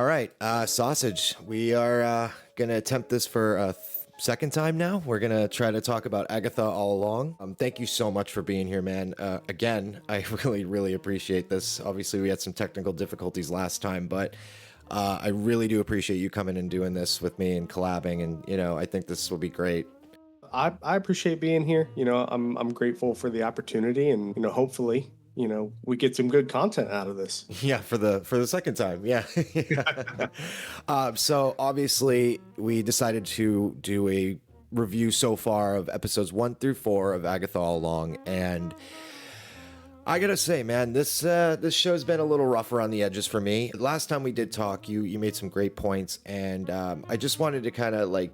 All right, Sausage, we are going to attempt this for a second time now. We're going to try to talk about Agatha all along. Thank you so much for being here, man. Again, I really, really appreciate this. Obviously, we had some technical difficulties last time, but I really do appreciate you coming and doing this with me and collabing. And, I think this will be great. I appreciate being here. I'm grateful for the opportunity, and hopefully, we get some good content out of this. Yeah, for the second time. Yeah. So obviously we decided to do a review so far of episodes 1 through 4 of Agatha All Along, and I gotta say, man, this show's been a little rough around the edges for me. Last time we did talk, you made some great points, and I just wanted to kind of like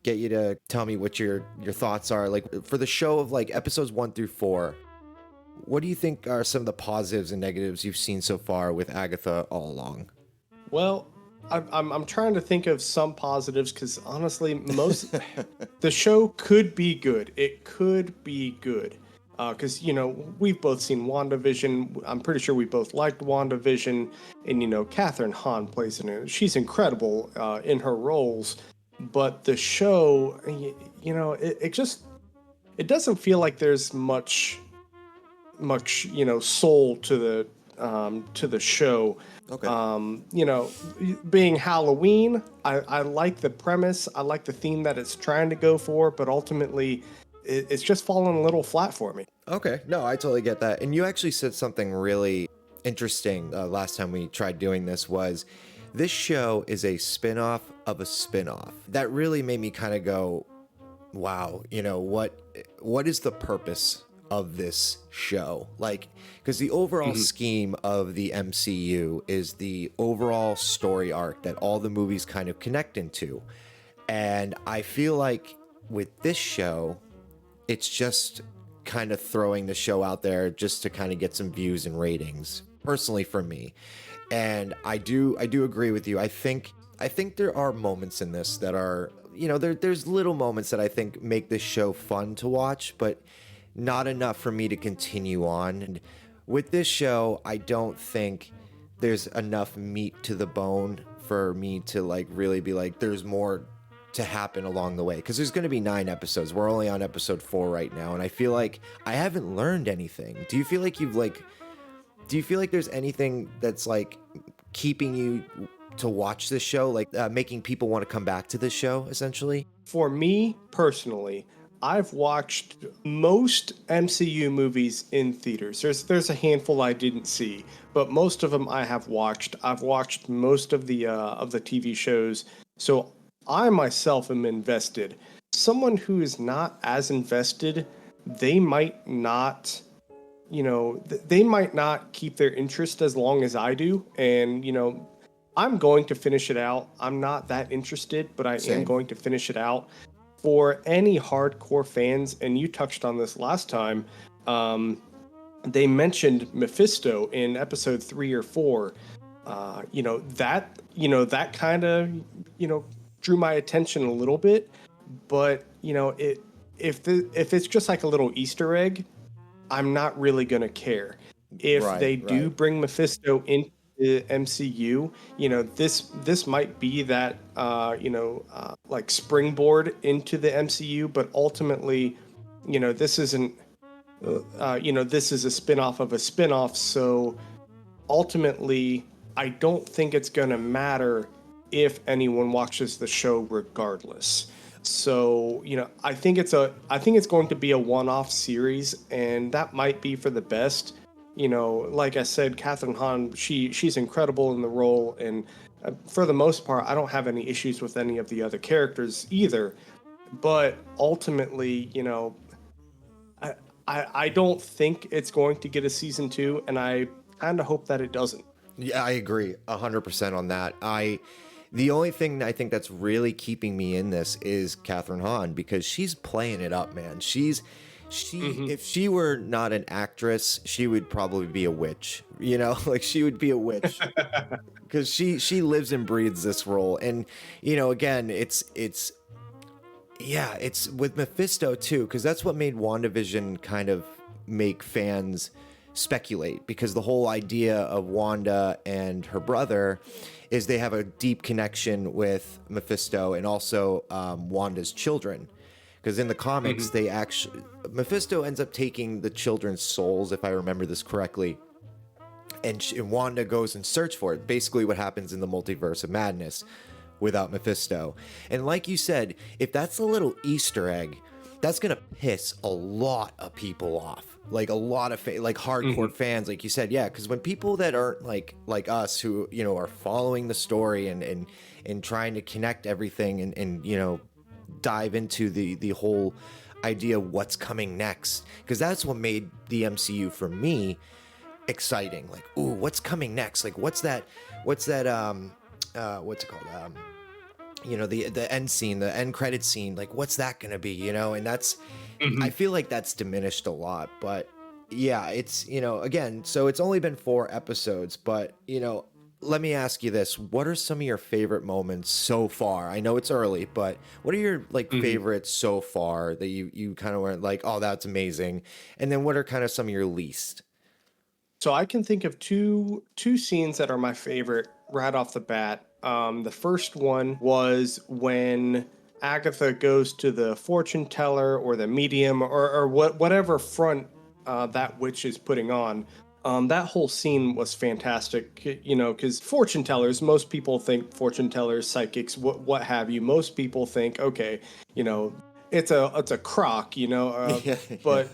get you to tell me what your thoughts are, like for the show of like episodes 1 through 4. What do you think are some of the positives and negatives you've seen so far with Agatha All Along? Well, I'm trying to think of some positives because honestly, most the show could be good. It could be good because we've both seen WandaVision. I'm pretty sure we both liked WandaVision, and Catherine Hahn plays in it. She's incredible in her roles, but the show, it doesn't feel like there's much soul to the show. Okay. Being Halloween, I like the premise, I like the theme that it's trying to go for, but ultimately it's just fallen a little flat for me. Okay, no, I totally get that. And you actually said something really interesting last time we tried doing this. Was this show is a spin-off of a spin-off. That really made me kind of go, wow, what is the purpose of this show? Like, because the overall scheme of the MCU is the overall story arc that all the movies kind of connect into. And I feel like with this show, it's just kind of throwing the show out there just to kind of get some views and ratings, personally for me. And I do agree with you. I think there are moments in this that are, there's little moments that I think make this show fun to watch, but not enough for me to continue on. And with this show, I don't think there's enough meat to the bone for me to like really be like, there's more to happen along the way. Because there's going to be 9 episodes. We're only on episode 4 right now. And I feel like I haven't learned anything. Do you feel like there's anything that's like keeping you to watch this show? Like making people want to come back to this show, essentially? For me personally, I've watched most MCU movies in theaters. There's a handful I didn't see, but most of them I have watched. I've watched most of the TV shows, so I myself am invested. Someone who is not as invested, they might not, they might not keep their interest as long as I do, and I'm going to finish it out. I'm not that interested, but I am going to finish it out. For any hardcore fans, and you touched on this last time, they mentioned Mephisto in episode 3 or 4. That kind of drew my attention a little bit, but if it's just like a little Easter egg, I'm not really gonna care. If they do bring Mephisto into the MCU, this might be that like springboard into the MCU, but ultimately, this isn't this is a spin-off of a spin-off, so ultimately I don't think it's gonna matter if anyone watches the show regardless. So, I think it's going to be a one-off series, and that might be for the best. Like I said, Catherine Hahn, she's incredible in the role, and for the most part, I don't have any issues with any of the other characters either. But ultimately, I don't think it's going to get a season 2, and I kind of hope that it doesn't. Yeah, I agree 100% on that. The only thing I think that's really keeping me in this is Catherine Hahn, because she's playing it up, man. If she were not an actress, she would probably be a witch. Like she would be a witch because she lives and breathes this role. And again, it's with Mephisto too, because that's what made WandaVision kind of make fans speculate, because the whole idea of Wanda and her brother is they have a deep connection with Mephisto and also Wanda's children. Because in the comics, they actually, Mephisto ends up taking the children's souls, if I remember this correctly, and Wanda goes and search for it. Basically, what happens in the Multiverse of Madness without Mephisto. And like you said, if that's a little Easter egg, that's gonna piss a lot of people off. Like a lot of like hardcore fans, like you said, yeah. Because when people that aren't like us, who are following the story and trying to connect everything and dive into the whole idea of what's coming next, because that's what made the MCU for me exciting. Like, ooh, what's coming next? Like, what's it called? The end scene, the end credit scene. Like, what's that gonna be? And that's, I feel like that's diminished a lot. But yeah, it's again, so it's only been 4 episodes, but let me ask you this: what are some of your favorite moments so far? I know it's early, but what are your favorites so far that you kind of went like, oh, that's amazing? And then what are kind of some of your least? So I can think of two scenes that are my favorite right off the bat. The first one was when Agatha goes to the fortune teller or the medium or whatever front that witch is putting on. That whole scene was fantastic, because fortune tellers, most people think fortune tellers, psychics, what have you. Most people think, okay, it's a crock, but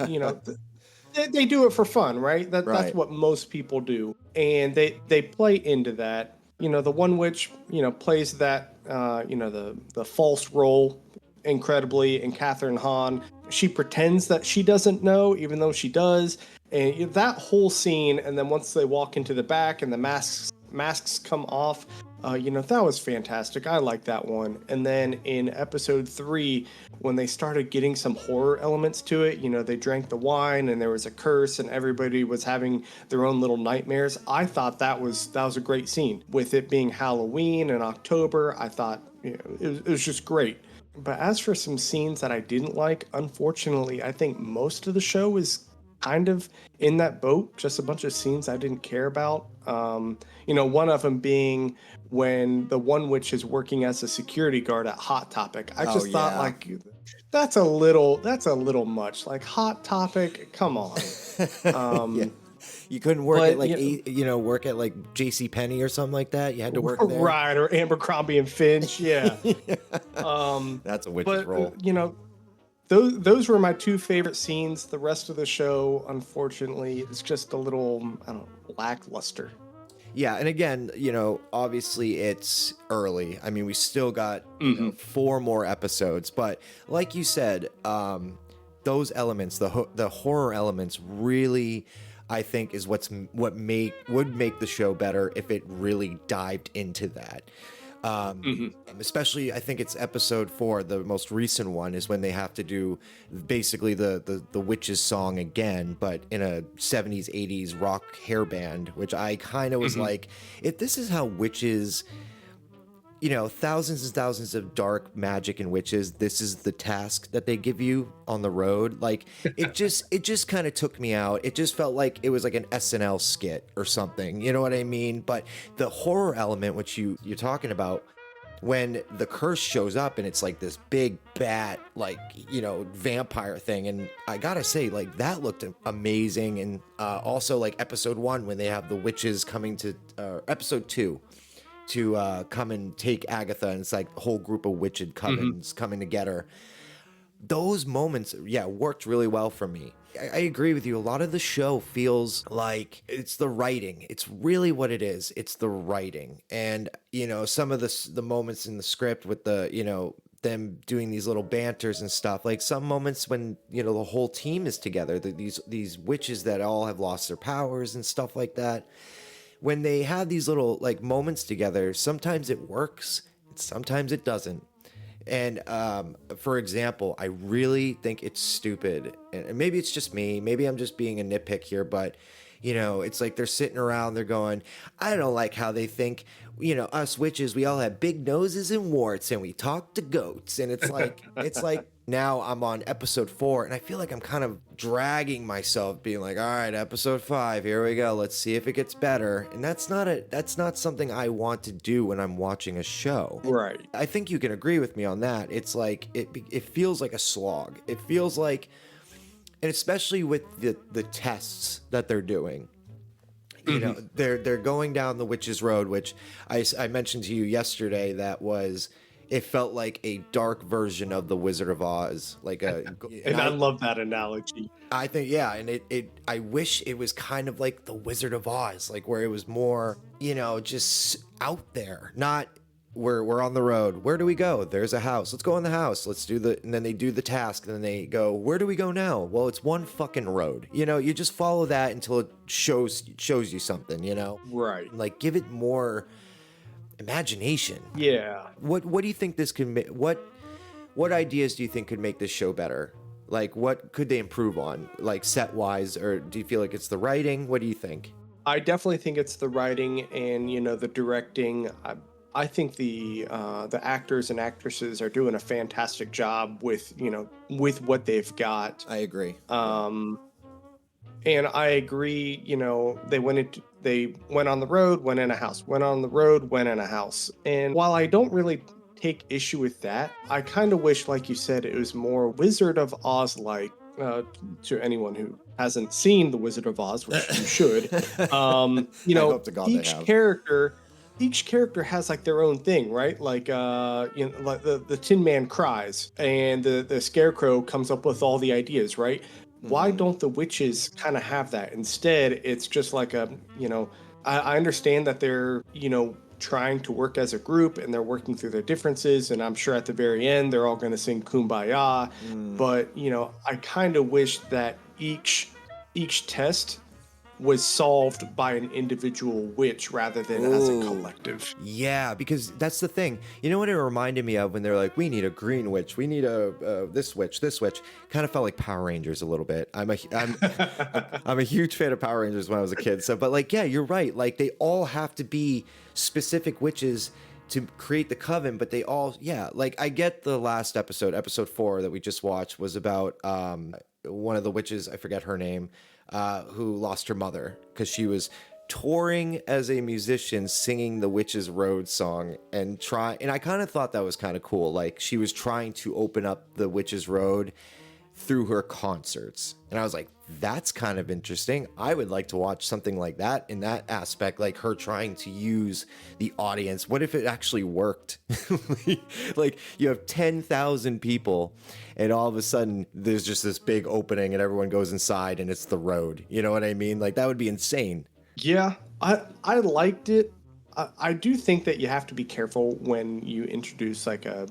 they do it for fun, right? That's what most people do, and they play into that. The one witch, plays that, the false role incredibly, and Catherine Hahn, she pretends that she doesn't know, even though she does. And that whole scene, and then once they walk into the back and the masks come off, that was fantastic. I like that one. And then in episode 3, when they started getting some horror elements to it, they drank the wine and there was a curse and everybody was having their own little nightmares. I thought that was a great scene. With it being Halloween and October, I thought it was just great. But as for some scenes that I didn't like, unfortunately, I think most of the show is kind of in that boat. Just a bunch of scenes I didn't care about. One of them being when the one witch is working as a security guard at Hot Topic. I just thought like that's a little much. Like Hot Topic, come on. Yeah. You couldn't work at work at like J.C. Penney or something like that. You had to work there, right? Or Abercrombie and Finch. Yeah. That's a witch's role. Those were my 2 favorite scenes. The rest of the show, unfortunately, is just a little, I don't know, lackluster. Yeah, and again, obviously it's early. I mean, we still got 4 more episodes, but like you said, those elements, the horror elements, really, I think, is would make the show better if it really dived into that. Especially, I think it's episode 4, the most recent one, is when they have to do basically the witch's song again, but in a 70s, 80s rock hair band, which I kind of was like, if this is how witches, thousands and thousands of dark magic and witches, this is the task that they give you on the road. Like, it just kind of took me out. It just felt like it was like an SNL skit or something. You know what I mean? But the horror element, which you're talking about, when the curse shows up and it's like this big bat, like, vampire thing. And I gotta say, like, that looked amazing. And also like episode 1, when they have the witches coming to episode 2, to come and take Agatha, and it's like a whole group of witched covens coming to get her. Those moments, worked really well for me. I agree with you. A lot of the show feels like it's the writing. It's really what it is. It's the writing. And, some of the moments in the script with the, them doing these little banters and stuff, like some moments when, the whole team is together, these witches that all have lost their powers and stuff like that. When they have these little like moments together, sometimes it works, sometimes it doesn't. And for example, I really think it's stupid, and maybe it's just me, maybe I'm just being a nitpick here, but You know, it's like they're sitting around, they're going, I don't like how they think, you know, us witches, we all have big noses and warts and we talk to goats. And it's like now I'm on episode 4 and I feel like I'm kind of dragging myself, being like, all right, episode 5, here we go. Let's see if it gets better. And that's not something I want to do when I'm watching a show. Right. I think you can agree with me on that. It's like, it feels like a slog. It feels like, and especially with the tests that they're doing. You know, they're going down the Witch's Road, which I mentioned to you yesterday. It felt like a dark version of the Wizard of Oz, I love that analogy. I think, yeah, and I wish it was kind of like the Wizard of Oz, like where it was more, you know, just out there, not we're on the road. Where do we go? There's a house. Let's go in the house. And then they do the task. And then they go, where do we go now? Well, it's one fucking road. You know, you just follow that until it shows you something, you know? Right. Like, give it more imagination. Yeah. What do you think this could make? What ideas do you think could make this show better? Like, what could they improve on? Like, set-wise, or do you feel like it's the writing? What do you think? I definitely think it's the writing and, you know, the directing. I think the actors and actresses are doing a fantastic job with what they've got. I agree. And I agree. You know, they went on the road, went in a house, went on the road, went in a house. And while I don't really take issue with that, I kind of wish, like you said, it was more Wizard of Oz like. To anyone who hasn't seen the Wizard of Oz, which you should, you know, each character has like their own thing, right? Like, you know, like the Tin Man cries and the Scarecrow comes up with all the ideas, right? Why don't the witches kind of have that? Instead, it's just like you know, I understand that they're, you know, trying to work as a group and they're working through their differences. And I'm sure at the very end, they're all going to sing Kumbaya. But, you know, I kind of wish that each test was solved by an individual witch rather than as a collective. Yeah, because that's the thing. You know what it reminded me of when they're like, we need a green witch, we need a this witch. Kind of felt like Power Rangers a little bit. I'm a huge fan of Power Rangers when I was a kid. So, but like, yeah, you're right. Like they all have to be specific witches to create the coven, but they all, yeah. Like I get the last episode 4 that we just watched was about one of the witches. I forget her name. Who lost her mother because she was touring as a musician singing the Witch's Road song and I kind of thought that was kind of cool. Like she was trying to open up the Witch's Road through her concerts. And I was like, that's kind of interesting. I would like to watch something like that in that aspect, like her trying to use the audience. What if it actually worked? Like you have 10,000 people and all of a sudden there's just this big opening and everyone goes inside and it's the road. You know what I mean? Like that would be insane. Yeah, I liked it. I do think that you have to be careful when you introduce like a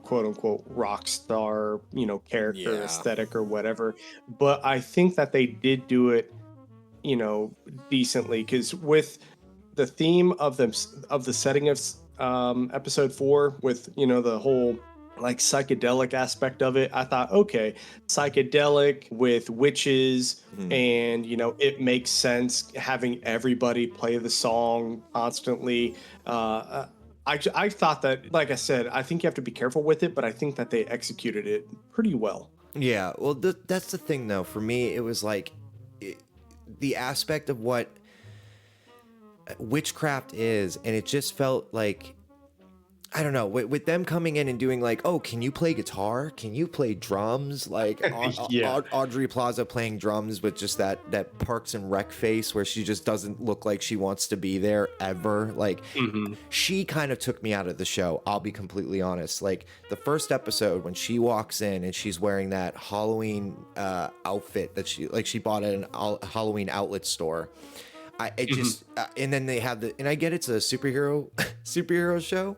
quote unquote rock star, you know, character aesthetic or whatever. But I think that they did do it, you know, decently, because with the theme of the setting of episode 4 with, you know, the whole like psychedelic aspect of it, I thought, okay, psychedelic with witches, and you know, it makes sense having everybody play the song constantly. I thought that, like I said, I think you have to be careful with it, but I think that they executed it pretty well. Yeah, well, that's the thing, though. For me, it was like the aspect of what witchcraft is, and it just felt like, I don't know, with them coming in and doing like, oh, can you play guitar? Can you play drums? Like Audrey Plaza playing drums with just that Parks and Rec face where she just doesn't look like she wants to be there ever. Like she kind of took me out of the show. I'll be completely honest. Like the first episode when she walks in and she's wearing that Halloween outfit that she bought at a Halloween outlet store. And then they have and I get it's a superhero show.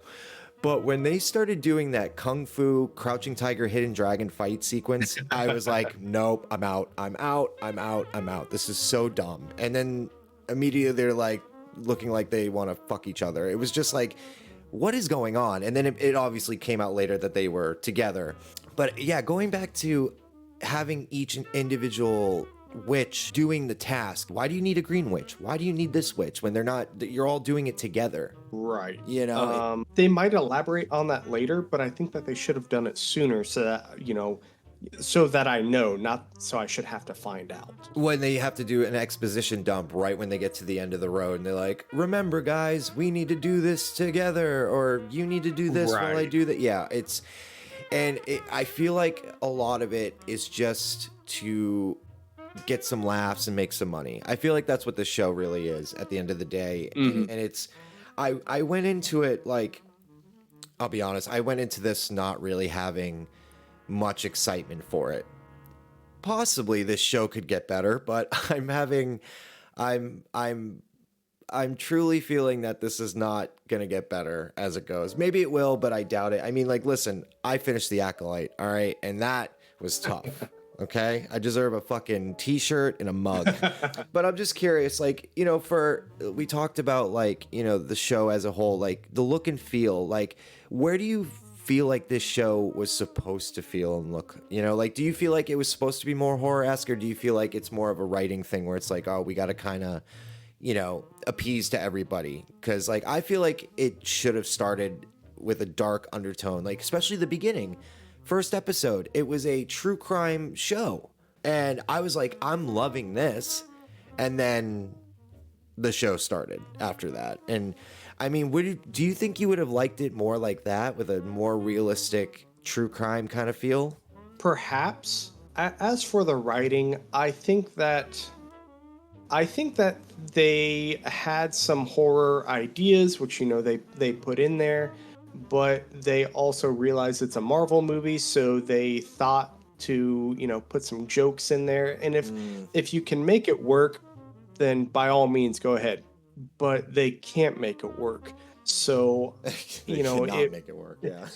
But when they started doing that Kung Fu, Crouching Tiger, Hidden Dragon fight sequence, I was like, nope, I'm out. This is so dumb. And then immediately they're like looking like they want to fuck each other. It was just like, what is going on? And then it obviously came out later that they were together. But yeah, going back to having each individual witch doing the task? Why do you need a green witch? Why do you need this witch when you're all doing it together? Right. You know, They might elaborate on that later, but I think that they should have done it sooner so that, so that I know, not so I should have to find out. when they have to do an exposition dump right when they get to the end of the road and they're like, remember guys, we need to do this together, or you need to do this while I do that. Yeah, I feel like a lot of it is just to get some laughs and make some money. I feel like that's what the show really is at the end of the day. And it's, I went into it like, I'll be honest, I went into this not really having much excitement for it. Possibly this show could get better, but I'm truly feeling that this is not gonna get better as it goes. Maybe it will, but I doubt it. I mean, like, listen, I finished The Acolyte, all right, and that was tough. Okay, I deserve a fucking t-shirt and a mug. But I'm just curious, like, we talked about, like, the show as a whole, like the look and feel, like, where do you feel like this show was supposed to feel and look? Like, do you feel like it was supposed to be more horror-esque, or do you feel like it's more of a writing thing where it's like, oh, we got to kind of, appease to everybody? Because, like, I feel like it should have started with a dark undertone, like, especially the beginning. First episode, it was a true crime show. And I was like, I'm loving this. And then the show started after that. And I mean, do you think you would have liked it more like that, with a more realistic true crime kind of feel? Perhaps. As for the writing, I think that they had some horror ideas, which they put in there, but they also realized it's a Marvel movie, so they thought to put some jokes in there. And if you can make it work, then by all means go ahead. But they can't make it work. So They cannot make it work. Yeah.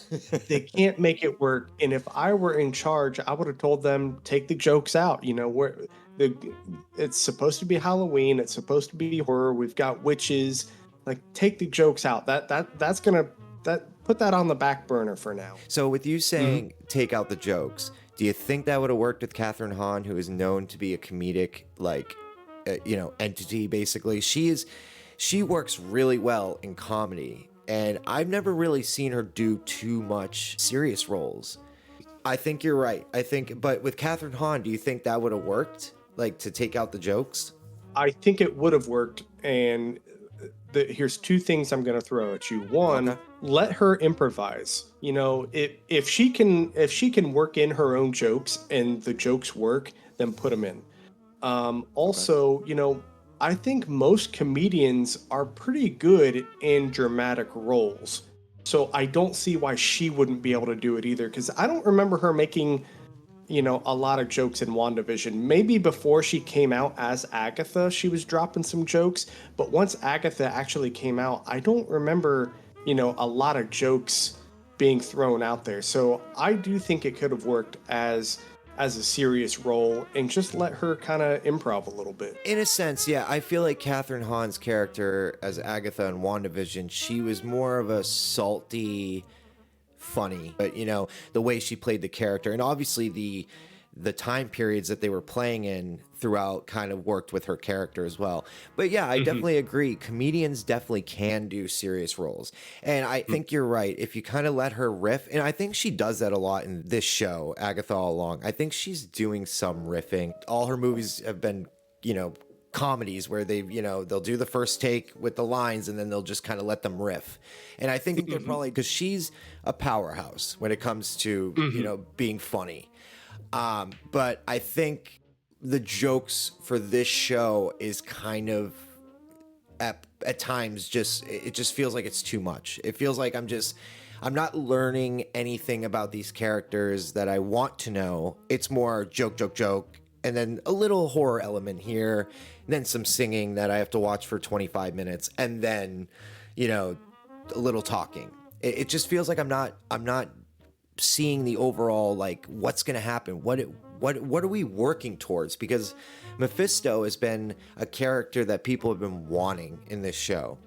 They can't make it work. And if I were in charge, I would have told them, take the jokes out. It's supposed to be Halloween. It's supposed to be horror. We've got witches. Like, take the jokes out. That's gonna put that on the back burner for now. So with you saying take out the jokes, do you think that would have worked with Catherine Hahn, who is known to be a comedic, like, entity? Basically, she works really well in comedy, and I've never really seen her do too much serious roles. I think you're right. But with Catherine Hahn, do you think that would have worked, like, to take out the jokes? I think it would have worked, and here's two things I'm going to throw at you. One, let her improvise. If she can work in her own jokes and the jokes work, then put them in. Also, I think most comedians are pretty good in dramatic roles. So I don't see why she wouldn't be able to do it either, because I don't remember her making, a lot of jokes in WandaVision. Maybe before she came out as Agatha, she was dropping some jokes. But once Agatha actually came out, I don't remember, a lot of jokes being thrown out there. So I do think it could have worked as a serious role, and just let her kind of improv a little bit. In a sense, yeah. I feel like Catherine Hahn's character as Agatha in WandaVision, she was more of a salty, funny, but the way she played the character, and obviously the time periods that they were playing in throughout kind of worked with her character as well. But yeah, I definitely agree. Comedians definitely can do serious roles. And I think you're right. If you kind of let her riff, and I think she does that a lot in this show, Agatha all along. I think she's doing some riffing. All her movies have been, comedies where they'll do the first take with the lines and then they'll just kind of let them riff. And I think they're probably, because she's a powerhouse when it comes to, being funny. But I think the jokes for this show is kind of at times it just feels like it's too much. It feels like I'm not learning anything about these characters that I want to know. It's more joke, and then a little horror element here, and then some singing that I have to watch for 25 minutes, and then, a little talking. It just feels like I'm not seeing the overall, like, what's going to happen. What are we working towards? Because Mephisto has been a character that people have been wanting in this show.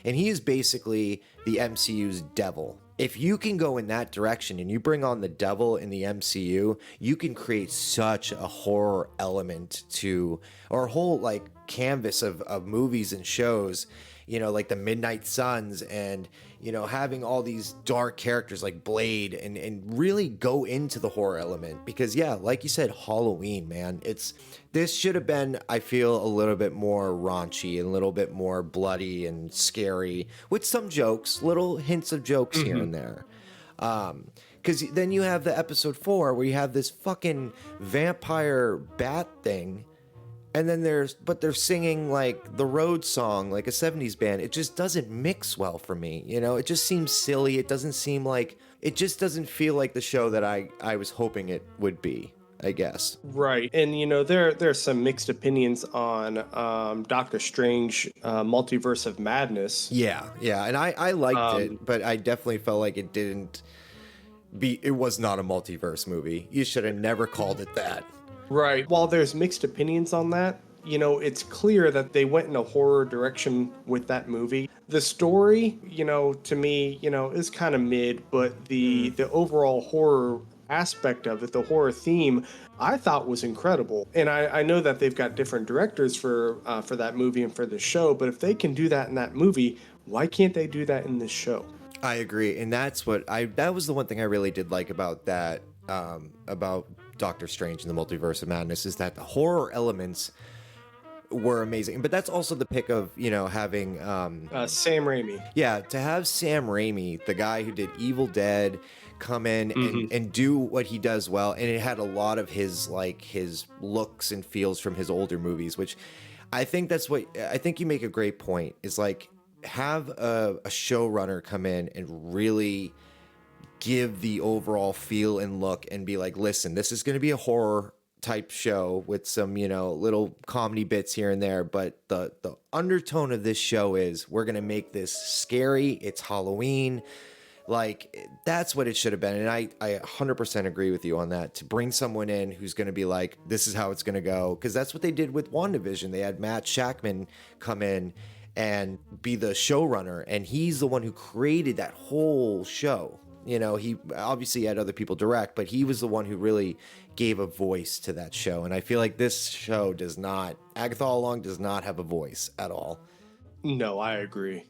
And he is basically the MCU's devil. if you can go in that direction and you bring on the devil in the MCU, you can create such a horror element to, or a whole like canvas of movies and shows, you know, like the Midnight Suns, and, you know, having all these dark characters like Blade, and really go into the horror element. Because yeah, like you said, Halloween, man, this should have been, I feel, a little bit more raunchy and a little bit more bloody and scary, with some jokes, little hints of jokes here and there. Because then you have the episode 4 where you have this fucking vampire bat thing, and then they're singing like the road song, like a 70s band. It just doesn't mix well for me. You know, it just seems silly. It doesn't seem like, it just doesn't feel like the show that I was hoping it would be, I guess. Right. And, you know, there's some mixed opinions on Doctor Strange, Multiverse of Madness. Yeah. And I liked it, but I definitely felt like it was not a multiverse movie. You should have never called it that. Right. While there's mixed opinions on that, you know, it's clear that they went in a horror direction with that movie. The story, you know, to me, you know, is kind of mid, but the overall horror aspect of it, the horror theme, I thought was incredible. And I know that they've got different directors for that movie and for the show, but if they can do that in that movie, why can't they do that in this show? I agree, and that was the one thing I really did like about that, about Doctor Strange and the Multiverse of Madness, is that the horror elements were amazing. But that's also the pick of, you know, having Sam Raimi. Yeah, to have Sam Raimi, the guy who did Evil Dead, come in and do what he does well, and it had a lot of his looks and feels from his older movies, which I think you make a great point. Is like, have a showrunner come in and really give the overall feel and look, and be like, listen, this is going to be a horror type show with some, you know, little comedy bits here and there, but the undertone of this show is, we're going to make this scary. It's Halloween. Like, that's what it should have been. And I 100% agree with you on that, to bring someone in who's going to be like, this is how it's going to go. Because that's what they did with WandaVision. They had Matt Shackman come in and be the showrunner, and he's the one who created that whole show. You know, he obviously had other people direct, but he was the one who really gave a voice to that show. And I feel like this show does not, Agatha All Along does not have a voice at all. No, I agree.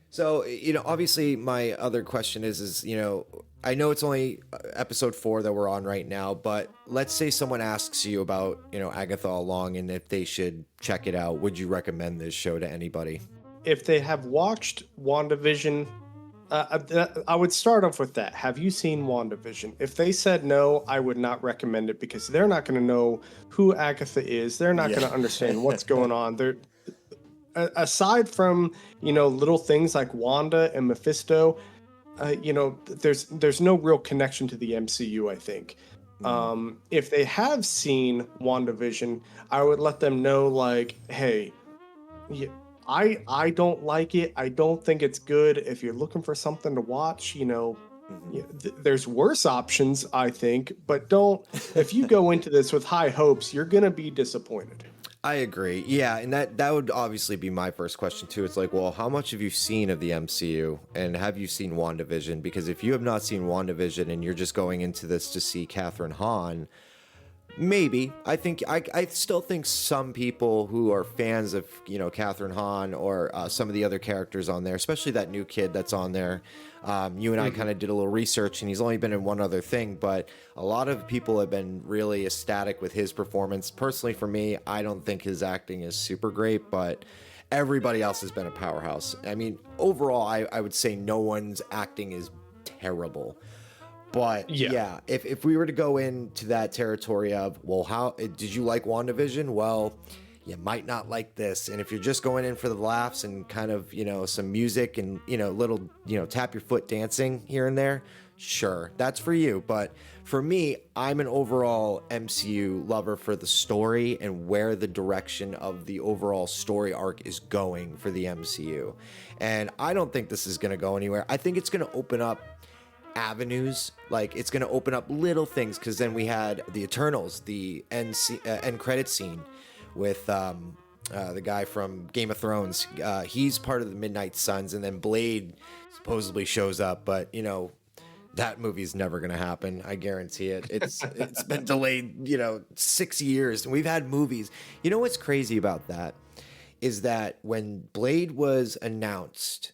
So, you know, obviously my other question is, you know, I know it's only episode 4 that we're on right now, but let's say someone asks you about, you know, Agatha All Along and if they should check it out. Would you recommend this show to anybody? If they have watched WandaVision, I would start off with that. Have you seen WandaVision? If they said no, I would not recommend it, because they're not going to know who Agatha is. They're not going to understand what's going on. They're, aside from, you know, little things like Wanda and Mephisto, you know, there's no real connection to the MCU, I think. If they have seen WandaVision, I would let them know, like, hey, I don't like it. I don't think it's good. If you're looking for something to watch, you know, there's worse options, I think. But if you go into this with high hopes, you're going to be disappointed. I agree. Yeah, and that would obviously be my first question too. It's like, well, how much have you seen of the MCU, and have you seen WandaVision? Because if you have not seen WandaVision and you're just going into this to see Catherine Hahn, maybe. I still think some people who are fans of, you know, Catherine Hahn or some of the other characters on there, especially that new kid that's on there. You and I kind of did a little research, and he's only been in one other thing, but a lot of people have been really ecstatic with his performance. Personally, for me, I don't think his acting is super great, but everybody else has been a powerhouse. I mean, overall, I would say no one's acting is terrible. But yeah, if we were to go into that territory of, well, how did you like WandaVision? Well, you might not like this. And if you're just going in for the laughs and kind of, you know, some music and, you know, little, you know, tap your foot dancing here and there, sure, that's for you. But for me, I'm an overall MCU lover for the story and where the direction of the overall story arc is going for the MCU. And I don't think this is going to go anywhere. I think it's going to open up avenues, like it's going to open up little things, because then we had the Eternals, the end credit scene with the guy from Game of Thrones. He's part of the Midnight Suns, and then Blade supposedly shows up, but that movie's never gonna happen. I guarantee it. It's been delayed, 6 years, and we've had movies. You know what's crazy about that is that when Blade was announced,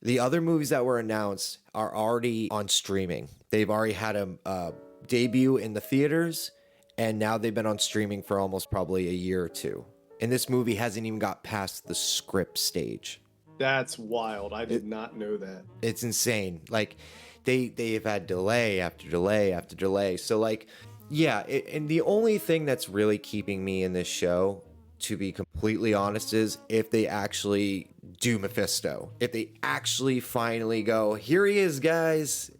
the other movies that were announced are already on streaming. They've already had a debut in the theaters, and now they've been on streaming for almost probably a year or two. And this movie hasn't even got past the script stage. That's wild. I did not know that. It's insane. Like, they've had delay after delay after delay. So, like, yeah. And the only thing that's really keeping me in this show, to be completely honest, is if they actually do Mephisto. If they actually finally go, here he is, guys.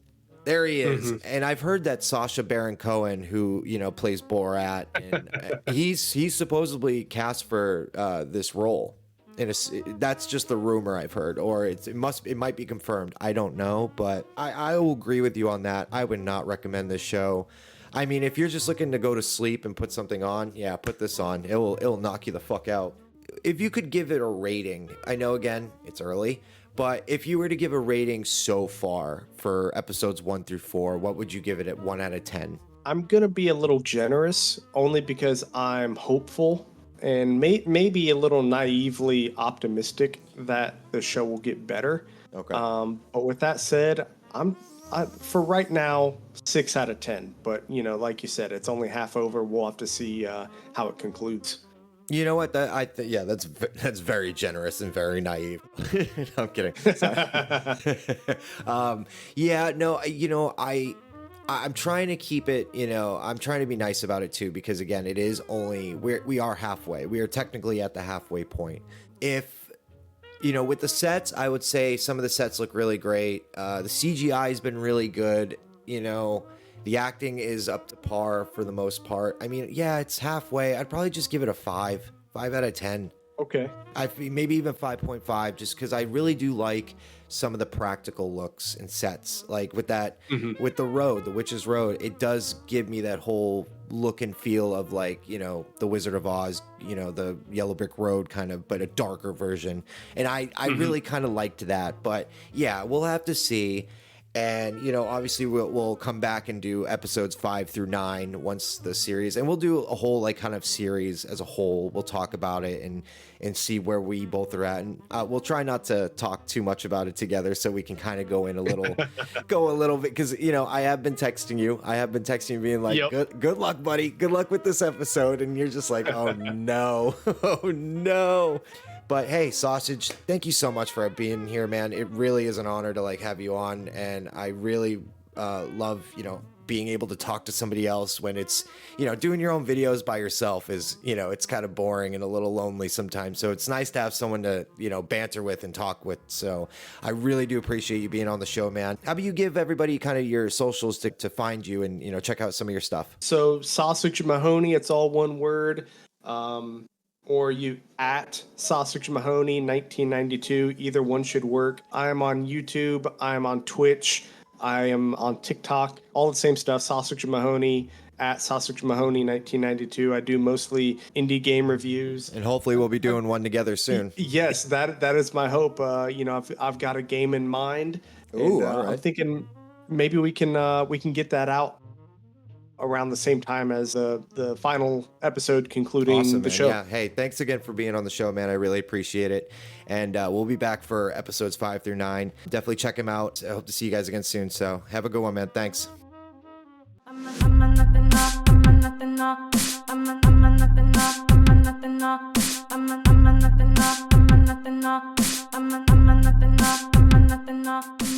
There he is. Mm-hmm. And I've heard that Sacha Baron Cohen, who, plays Borat, and he's supposedly cast for this role. And that's just the rumor I've heard, or it might be confirmed. I don't know, but I will agree with you on that. I would not recommend this show. I mean, if you're just looking to go to sleep and put something on, yeah, put this on. It'll knock you the fuck out. If you could give it a rating, I know, again, it's early, but if you were to give a rating so far for episodes 1 through 4, what would you give it at 1 out of 10? I'm going to be a little generous, only because I'm hopeful and maybe a little naively optimistic that the show will get better. Okay. But with that said, for right now, 6 out of 10. But, like you said, it's only half over. We'll have to see how it concludes. You know what? That's very generous and very naive. No, I'm kidding. I'm trying to keep it. I'm trying to be nice about it too, because again, it is only we are halfway. We are technically at the halfway point. If with the sets, I would say some of the sets look really great. The CGI has been really good. The acting is up to par for the most part. I mean, yeah, it's halfway. I'd probably just give it a 5 out of 10. Okay. Maybe even 5.5, just because I really do like some of the practical looks and sets. Like with that, with the road, the Witch's Road, it does give me that whole look and feel of like, the Wizard of Oz, the Yellow Brick Road kind of, but a darker version. And I really kind of liked that. But yeah, we'll have to see. And, obviously we'll come back and do episodes 5 through 9 once the series, and we'll do a whole kind of series as a whole. We'll talk about it and see where we both are at. And we'll try not to talk too much about it together, so we can kind of go in a little bit. Cause I have been texting you being like, yep. Good luck, buddy. Good luck with this episode. And you're just like, oh no, oh no. But hey, Sausage, thank you so much for being here, man. It really is an honor to have you on, and I really love being able to talk to somebody else when it's doing your own videos by yourself is it's kind of boring and a little lonely sometimes. So it's nice to have someone to banter with and talk with. So I really do appreciate you being on the show, man. How about you give everybody kind of your socials to find you and check out some of your stuff? So Sausage Mahoney, it's all one word. Or you at Sausage Mahoney 1992. Either one should work. I am on YouTube. I am on Twitch. I am on TikTok. All the same stuff. Sausage Mahoney at Sausage Mahoney 1992. I do mostly indie game reviews. And hopefully we'll be doing one together soon. Yes, that is my hope. I've got a game in mind. Ooh, all right. I'm thinking maybe we can get that out around the same time as the final episode concluding awesome, the man. show. Yeah. Hey, thanks again for being on the show, man. I really appreciate it. And we'll be back for episodes 5 through 9. Definitely check them out. I hope to see you guys again soon. So have a good one, man. Thanks. I'm a nothing off. I'm a nothing off. I'm a nothing off. I'm a nothing off. I'm a nothing off. I'm a nothing off. I'm a nothing off. I'm a nothing off.